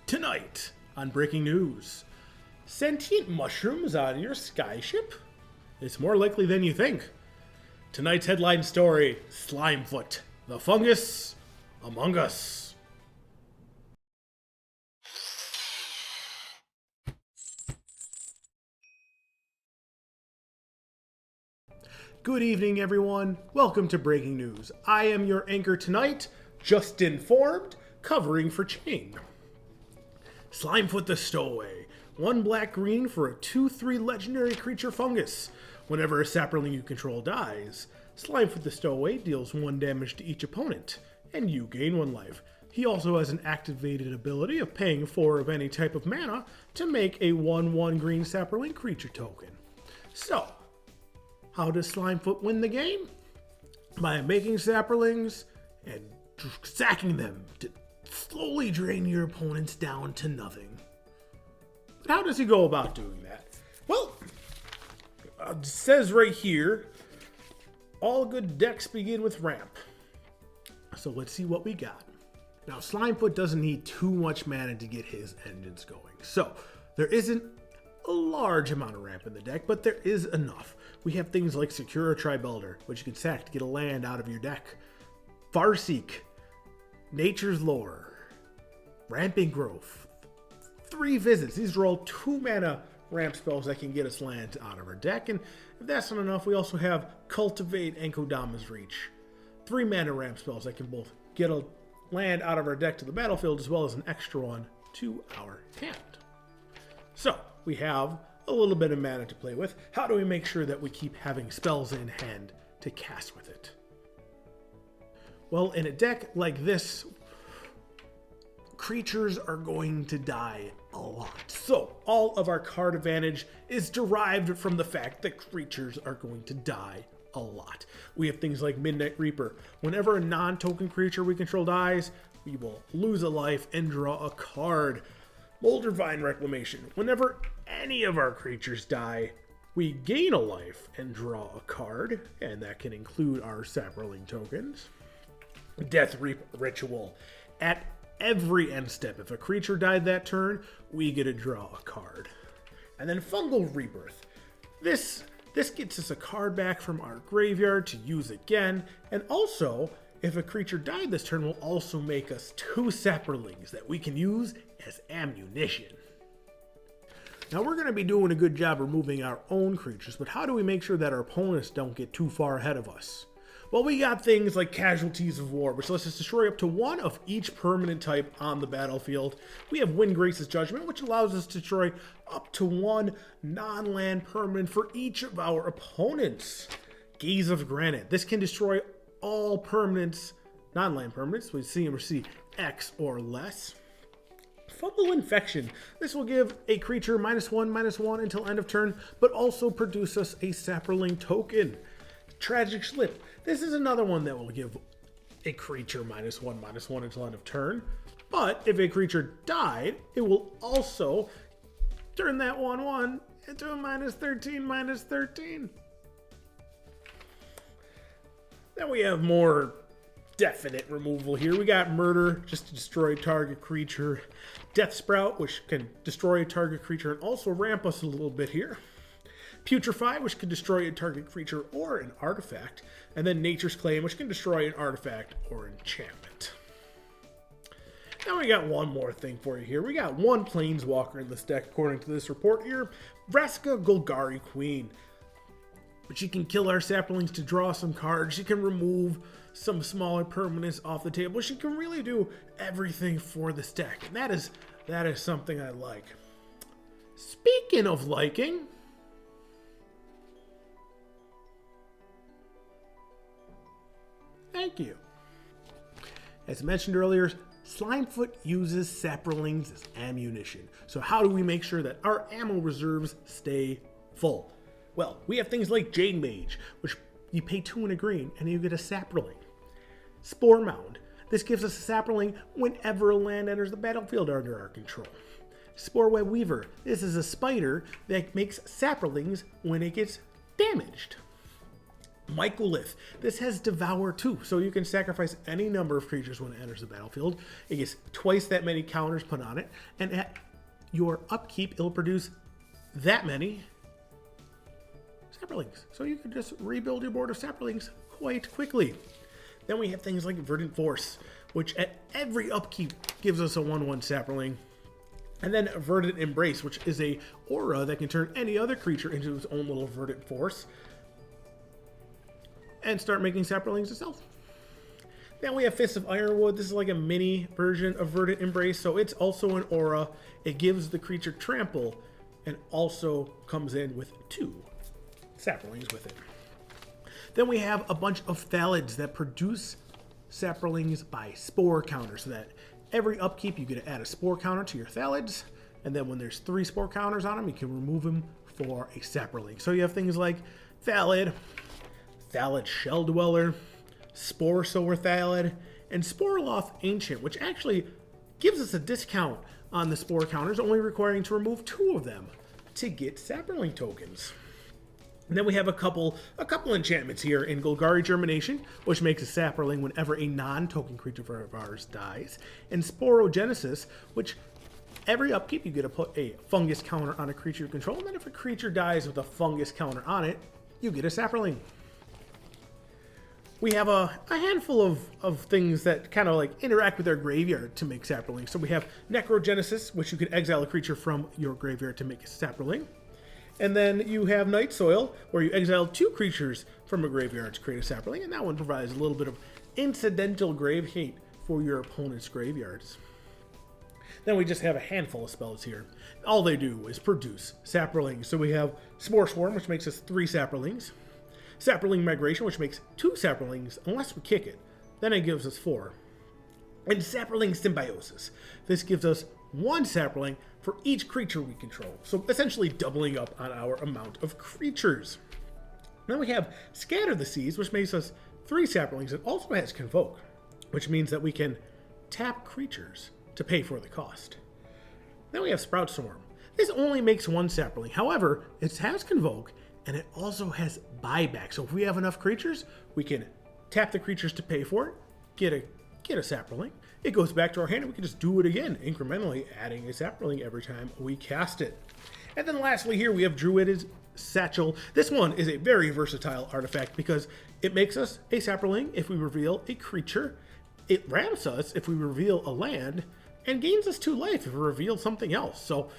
Tonight on Breaking News, sentient mushrooms on your skyship? It's more likely than you think. Tonight's headline story, Slimefoot, the fungus among us. Good evening, everyone. Welcome to Breaking News. I am your anchor tonight, just informed, covering for Chain. Slimefoot the Stowaway. 1 black-green for a 2/3 legendary creature fungus. Whenever a Sapper Link you control dies, Slimefoot the Stowaway deals 1 damage to each opponent, and you gain 1 life. He also has an activated ability of paying 4 of any type of mana to make a 1/1 green Sapper Link creature token. So, how does Slimefoot win the game? By making Sapperlings and sacking them to slowly drain your opponents down to nothing. But how does he go about doing that? Well, it says right here, all good decks begin with ramp. So let's see what we got. Now, Slimefoot doesn't need too much mana to get his engines going. So there isn't a large amount of ramp in the deck, but there is enough. We have things like Secure a Tribelder, which you can sack to get a land out of your deck. Farseek, Nature's Lore, Ramping Growth, 3 Visits. These are all 2 mana ramp spells that can get us lands out of our deck. And if that's not enough, we also have Cultivate and Kodama's Reach. 3 mana ramp spells that can both get a land out of our deck to the battlefield as well as an extra one to our hand. So we have a little bit of mana to play with. How do we make sure that we keep having spells in hand to cast with it? Well, in a deck like this, creatures are going to die a lot. So all of our card advantage is derived from the fact that creatures are going to die a lot. We have things like Midnight Reaper. Whenever a non-token creature we control dies, we will lose a life and draw a card. Moldervine Reclamation. Whenever any of our creatures die, we gain a life and draw a card, and that can include our Sapper Link tokens. Death Ritual. At every end step, if a creature died that turn, we get to draw a card. And then Fungal Rebirth. This gets us a card back from our graveyard to use again, and also, if a creature died this turn, will also make us 2 Sapper Links that we can use as ammunition. Now, we're going to be doing a good job removing our own creatures, but how do we make sure that our opponents don't get too far ahead of us? Well, we got things like Casualties of War, which lets us destroy up to 1 of each permanent type on the battlefield. We have Windgrace's Judgment, which allows us to destroy up to 1 non-land permanent for each of our opponents. Gaze of Granite. This can destroy all permanents, non-land permanents, with CMC X or less. Fungal Infection. This will give a creature -1/-1 until end of turn, but also produce us a Sapper Link token. Tragic Slip. This is another one that will give a creature -1/-1 until end of turn, but if a creature died, it will also turn that 1/1 into a -13/-13. Then we have more definite removal here. We got Murder, just to destroy a target creature. Death Sprout, which can destroy a target creature and also ramp us a little bit here. Putrefy, which can destroy a target creature or an artifact. And then Nature's Claim, which can destroy an artifact or enchantment. Now we got one more thing for you here. We got 1 Planeswalker in this deck, according to this report here. Vraska Golgari Queen. But she can kill our saplings to draw some cards. She can remove some smaller permanents off the table. She can really do everything for this deck. And that is something I like. Speaking of liking, thank you. As mentioned earlier, Slimefoot uses Sapper Links as ammunition. So how do we make sure that our ammo reserves stay full? Well, we have things like Jade Mage, which you pay 2 and a green, and you get a Sapper Link. Spore Mound. This gives us a Sapper Link whenever a land enters the battlefield under our control. Sporeweb Weaver. This is a spider that makes Sapper Links when it gets damaged. Mycolith. This has Devour too, so you can sacrifice any number of creatures when it enters the battlefield. It gets twice that many counters put on it, and at your upkeep, it'll produce that many Sapper Links. So you can just rebuild your board of Sapper Links quite quickly. Then we have things like Verdant Force, which at every upkeep gives us a 1/1 Sapper Link. And then Verdant Embrace, which is a aura that can turn any other creature into its own little Verdant Force and start making Sapper Links itself. Then we have Fist of Ironwood. This is like a mini version of Verdant Embrace, so it's also an aura. It gives the creature trample and also comes in with 2 Sapper Links with it. Then we have a bunch of Thalids that produce Sapper Links by spore counter, so that every upkeep you get to add a spore counter to your Thalids, and then when there's 3 spore counters on them, you can remove them for a Sapper Link. So you have things like Thalid, Thalid Shell Dweller, Spore Sower Thalid, and Sporoloth Ancient, which actually gives us a discount on the spore counters, only requiring to remove 2 of them to get Sapper Link tokens. And then we have a couple enchantments here in Golgari Germination, which makes a Sapper Link whenever a non-token creature of ours dies, and Sporogenesis, which every upkeep you get to put a fungus counter on a creature you control, and then if a creature dies with a fungus counter on it, you get a Sapper Link. We have a handful of things that kind of like interact with our graveyard to make Sapper Links. So we have Necrogenesis, which you can exile a creature from your graveyard to make a Sapper Link. And then you have Night Soil, where you exile 2 creatures from a graveyard to create a Sapper Link, and that one provides a little bit of incidental grave hate for your opponent's graveyards. Then we just have a handful of spells here. All they do is produce Sapper Links. So we have Spore Swarm, which makes us 3 Sapper Links. Sapperling Migration, which makes 2 Sapper Links unless we kick it. Then it gives us 4. And Sapperling Symbiosis. This gives us 1 Sapper Link for each creature we control. So essentially doubling up on our amount of creatures. Then we have Scatter the Seas, which makes us 3 Sapper Links. It also has Convoke, which means that we can tap creatures to pay for the cost. Then we have Sprout Storm. This only makes 1 Sapper Link. However, it has Convoke, and it also has Buyback. So if we have enough creatures, we can tap the creatures to pay for it, get a Sapper Link. It goes back to our hand, and we can just do it again, incrementally adding a Sapper Link every time we cast it. And then lastly here, we have Druid's Satchel. This one is a very versatile artifact because it makes us a Sapper Link if we reveal a creature. It ramps us if we reveal a land, and gains us 2 life if we reveal something else. So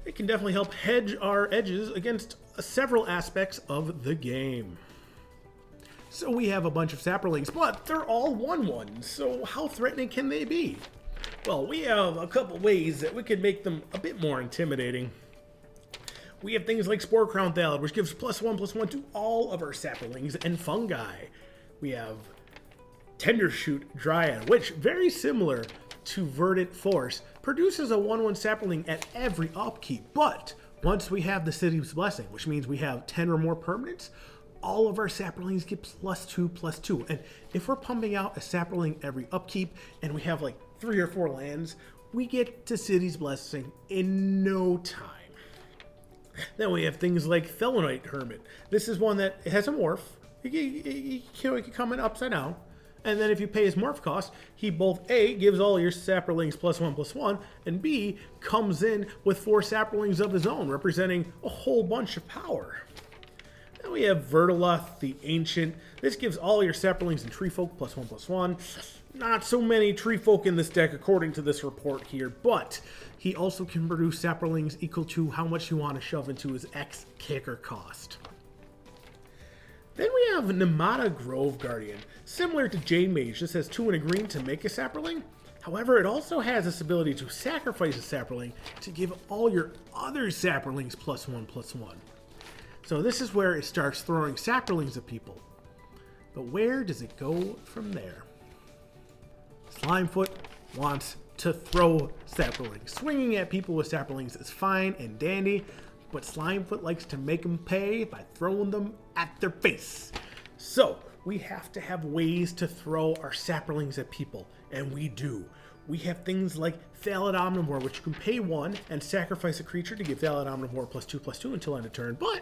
it can definitely help hedge our edges against several aspects of the game. So we have a bunch of Sapper Links, but they're all 1/1, so how threatening can they be? Well, we have a couple ways that we could make them a bit more intimidating. We have things like Spore Crown Thalid, which gives +1/+1 to all of our Sapper Links and fungi. We have Tendershoot Dryad, which, very similar to Verdant Force, produces a 1/1 Sapper Link at every upkeep, but once we have the City's Blessing, which means we have 10 or more permanents, all of our Sapper Links get +2/+2. And if we're pumping out a Sapper Link every upkeep and we have like 3 or 4 lands, we get to City's Blessing in no time. Then we have things like Thelonite Hermit. This is one that has a morph. He can come in upside down. And then if you pay his morph cost, he both A, gives all your Sapper Links +1/+1, and B, comes in with 4 Sapper Links of his own, representing a whole bunch of power. Then we have Vertaloth the Ancient. This gives all your Sapper Links and Tree Folk +1/+1. Not so many Tree Folk in this deck according to this report here, but he also can produce Sapper Links equal to how much you want to shove into his X kicker cost. Then we have Nemata Grove Guardian. Similar to Jade Mage, this has 2 and a green to make a Sapper Link. However, it also has this ability to sacrifice a Sapper Link to give all your other Sapper Links +1/+1. So this is where it starts throwing Sapper Links at people. But where does it go from there? Slimefoot wants to throw Sapper Links. Swinging at people with Sapper Links is fine and dandy, but Slimefoot likes to make them pay by throwing them at their face. So we have to have ways to throw our Sapper Links at people, and we do. We have things like Thalid Omnivore, which you can pay 1 and sacrifice a creature to give Thalid Omnivore +2/+2 until end of turn, but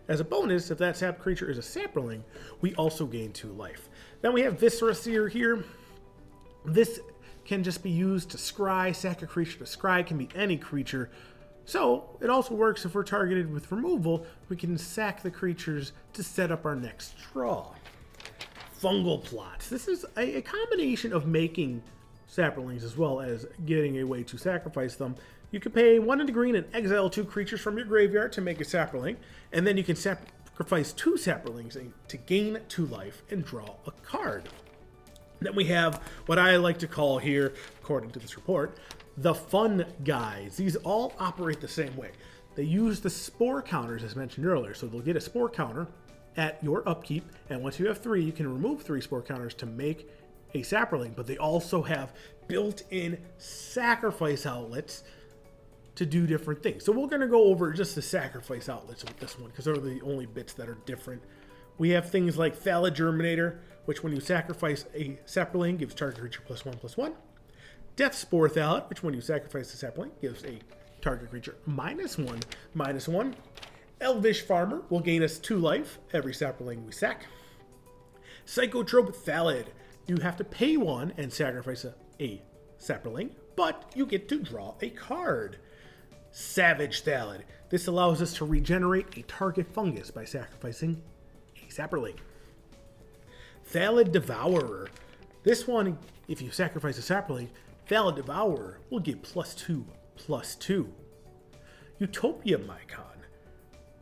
As a bonus, if that sap creature is a sapperling, we also gain 2 life. Then we have Viscera Seer here. This can just be used to scry, sack a creature to scry, can be any creature. So it also works if we're targeted with removal, we can sack the creatures to set up our next draw. Fungal Plots. This is a combination of making sapperlings as well as getting a way to sacrifice them. You can pay 1 in the green and exile 2 creatures from your graveyard to make a sapperling, and then you can sacrifice 2 sapperlings to gain 2 life and draw a card. Then we have what I like to call here, according to this report, the fun guys. These all operate the same way. They use the spore counters as mentioned earlier. So they'll get a spore counter at your upkeep, and once you have 3, you can remove 3 spore counters to make a sapperling. But they also have built-in sacrifice outlets to do different things. So we're going to go over just the sacrifice outlets with this one because they're the only bits that are different. We have things like Thallid Germinator, which when you sacrifice a sapperling gives target creature +1/+1. Death Spore Thallid, which when you sacrifice a sapperling gives a target creature -1/-1. Elvish Farmer will gain us 2 life every sapperling we sack. Psychotrope Thallid, you have to pay 1 and sacrifice a sapperling, but you get to draw a card. Savage Thallid, this allows us to regenerate a target fungus by sacrificing a sapperling. Thallid Devourer. This one, if you sacrifice a sapperling, Thallid Devourer will get +2/+2. Utopia Mycon.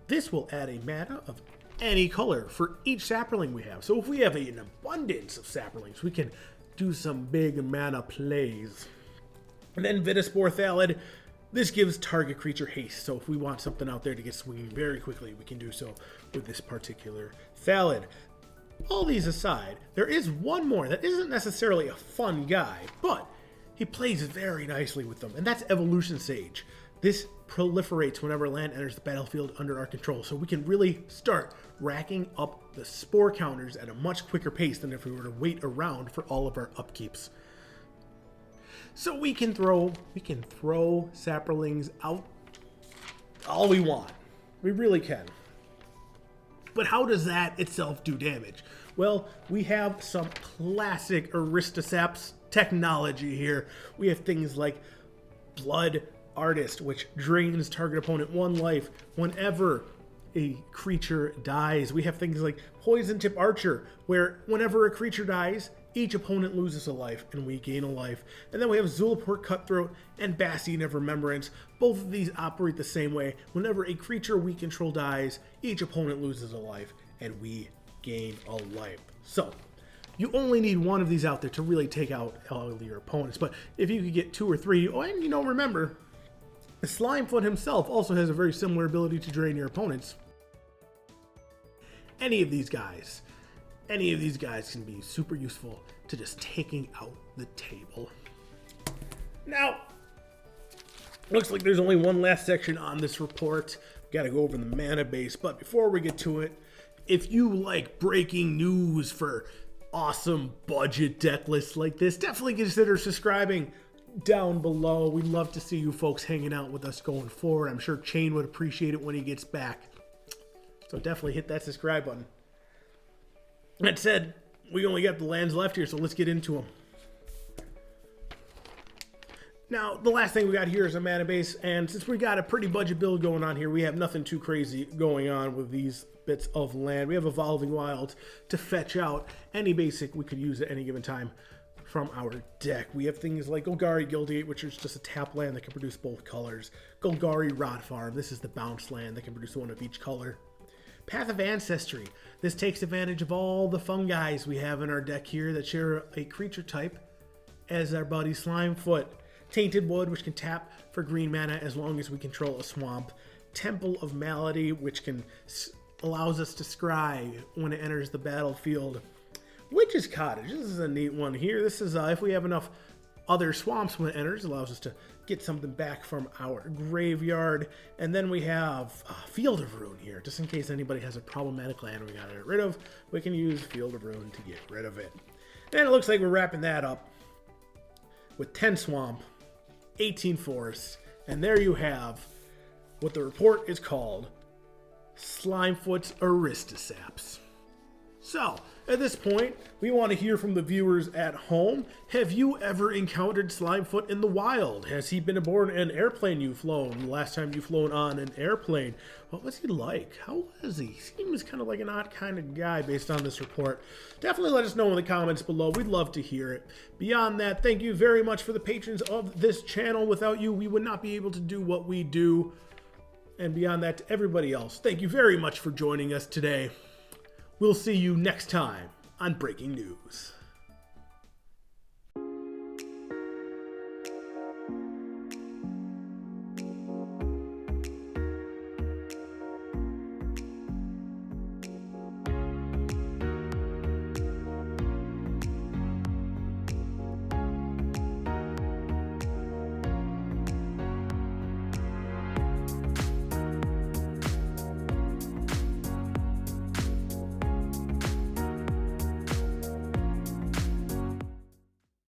This will add a mana of any color for each sapperling we have. So if we have an abundance of sapperlings, we can do some big mana plays. And then Vitaspore Thallid. This gives target creature haste. So if we want something out there to get swinging very quickly, we can do so with this particular Thallid. All these aside, there is one more that isn't necessarily a fun guy, but he plays very nicely with them, and that's Evolution Sage. This proliferates whenever land enters the battlefield under our control, so we can really start racking up the spore counters at a much quicker pace than if we were to wait around for all of our upkeeps. So we can throw sapperlings out all we want. We really can. But how does that itself do damage? Well, we have some classic Aristosaps technology here. We have things like Blood Artist, which drains target opponent 1 life whenever a creature dies. We have things like Poison Tip Archer, where whenever a creature dies, each opponent loses a life and we gain a life. And then we have Zulaport Cutthroat and Bastion of Remembrance. Both of these operate the same way. Whenever a creature we control dies, each opponent loses a life and we gain a life. So you only need 1 of these out there to really take out all of your opponents. But if you could get 2 or 3, and remember, Slimefoot himself also has a very similar ability to drain your opponents. Any of these guys can be super useful to just taking out the table. Now, looks like there's only one last section on this report. Got to go over the mana base, but before we get to it, if you like breaking news for awesome budget deck lists like this, definitely consider subscribing down below. We'd love to see you folks hanging out with us going forward. I'm sure Chain would appreciate it when he gets back. So definitely hit that subscribe button. That said, we only got the lands left here, so let's get into them. Now, the last thing we got here is a mana base, and since we got a pretty budget build going on here, we have nothing too crazy going on with these bits of land. We have Evolving Wilds to fetch out any basic we could use at any given time from our deck. We have things like Golgari Guildgate, which is just a tap land that can produce both colors. Golgari Rod Farm, this is the bounce land that can produce 1 of each color. Path of Ancestry, this takes advantage of all the fungi we have in our deck here that share a creature type as our buddy Slimefoot. Tainted Wood, which can tap for green mana as long as we control a swamp. Temple of Malady, which allows us to scry when it enters the battlefield. Witch's Cottage, this is a neat one here. This is if we have enough other swamps when it enters, allows us to get something back from our graveyard. And then we have Field of Ruin here, just in case anybody has a problematic land we gotta get rid of. We can use Field of Ruin to get rid of it. And it looks like we're wrapping that up with 10 swamp, 18 forest, and there you have what the report is called Slimefoot's Aristosaps. So, at this point, we want to hear from the viewers at home. Have you ever encountered Slimefoot in the wild? Has he been aboard an airplane you've flown? The last time you've flown on an airplane? What was he like? How was he? He seems kind of like an odd kind of guy based on this report. Definitely let us know in the comments below. We'd love to hear it. Beyond that, thank you very much for the patrons of this channel. Without you, we would not be able to do what we do. And beyond that, to everybody else, thank you very much for joining us today. We'll see you next time on Breaking News.